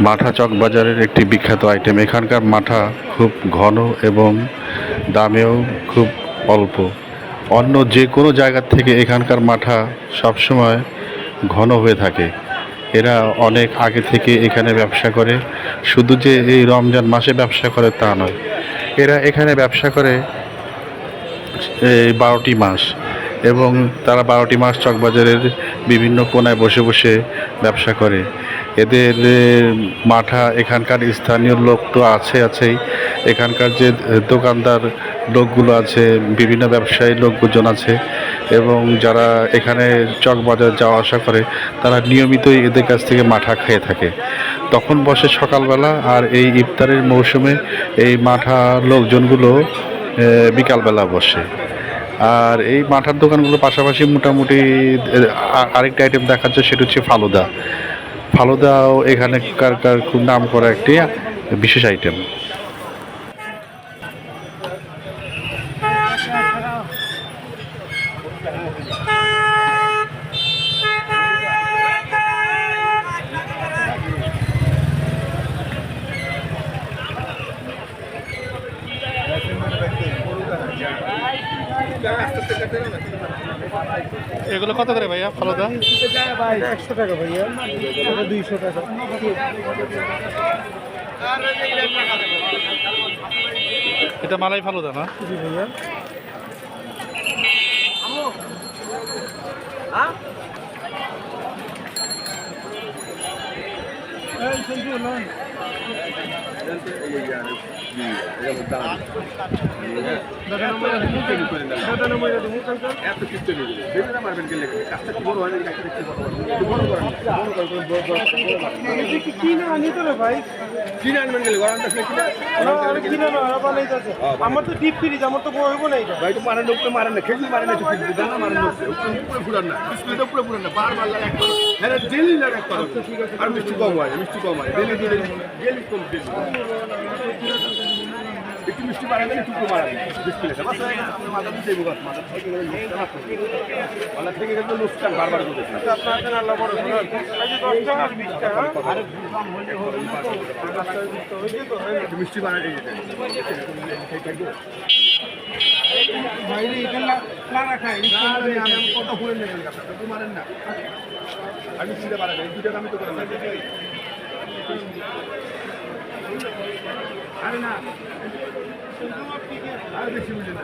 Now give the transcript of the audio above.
মাঠা চকবাজারের একটি বিখ্যাত আইটেম। এখানকার মাঠা খুব ঘন এবং দামেও খুব অল্প। অন্য যে কোনো জায়গার থেকে এখানকার মাঠা সবসময় ঘন হয়ে থাকে। এরা অনেক আগে থেকে এখানে ব্যবসা করে, শুধু যে এই রমজান মাসে ব্যবসা করে তা নয়, এরা এখানে ব্যবসা করে এই 12টি মাস, এবং তারা 12টি মাস চকবাজারের বিভিন্ন কোনায় বসে বসে ব্যবসা করে। এদের মাঠা এখানকার স্থানীয় লোক তো আছেই, এখানকার যে দোকানদার লোকগুলো আছে, বিভিন্ন ব্যবসায়ী লোকজন আছে, এবং যারা এখানে চকবাজার যাওয়া আসা করে তারা নিয়মিতই এদের কাছ থেকে মাঠা খেয়ে থাকে। তখন বসে সকালবেলা, আর এই ইফতারের মৌসুমে এই মাঠা লোকজনগুলো বিকালবেলা বসে। আর এই মাঠার দোকানগুলো পাশাপাশি মোটামুটি আরেকটা আইটেম দেখাচ্ছে, সেটা হচ্ছে ফালুদা। ফালুদাও এখানকার খুব নাম করা একটি বিশেষ আইটেম। এগুলো কত করে ভাইয়া ফালুদা? 100 টাকা ভাইয়া, 200 টাকা। এটা মালাই ফালুদা না? জি ভাইয়া। আমার তো ডিপ ফ্রিজ, আমার তো বলবো না এটা ভাই। তো মারেন উপরে মারেন না, খেজুর মারেন না, দানা মারেন না, উপরে পুরান না, ডিসপ্লেটা উপরে পুরান না, বারবার লাগে একটা হ্যাঁ ডেলি লাগে একটা। আর মিষ্টি কম হয়, ডেলি ডেলি কম ডেলি একটু মিষ্টি মারেন না, একটু মারেন ডিসপ্লেটা বাস হয়ে গেছে। মাথা দিতে বুঝা মাথা থেকে গেলে মাথা থেকে গেলে লোকসান বারবার করতেছে। আপনার জন্য আল্লাহ বড় এই যে 10 টাকা আর 20 টাকা আরে দাম হইলে হবে না, তো মিষ্টি বানাই দিতে ভাই রে। এটা লারা খাই আমি কত ফুলে নেবেন আপনারা তো মারেন না। আমি সিধা বাড়া যাই, দুটো আমি তো করেন না। আরে না আর বেশি বুঝে না।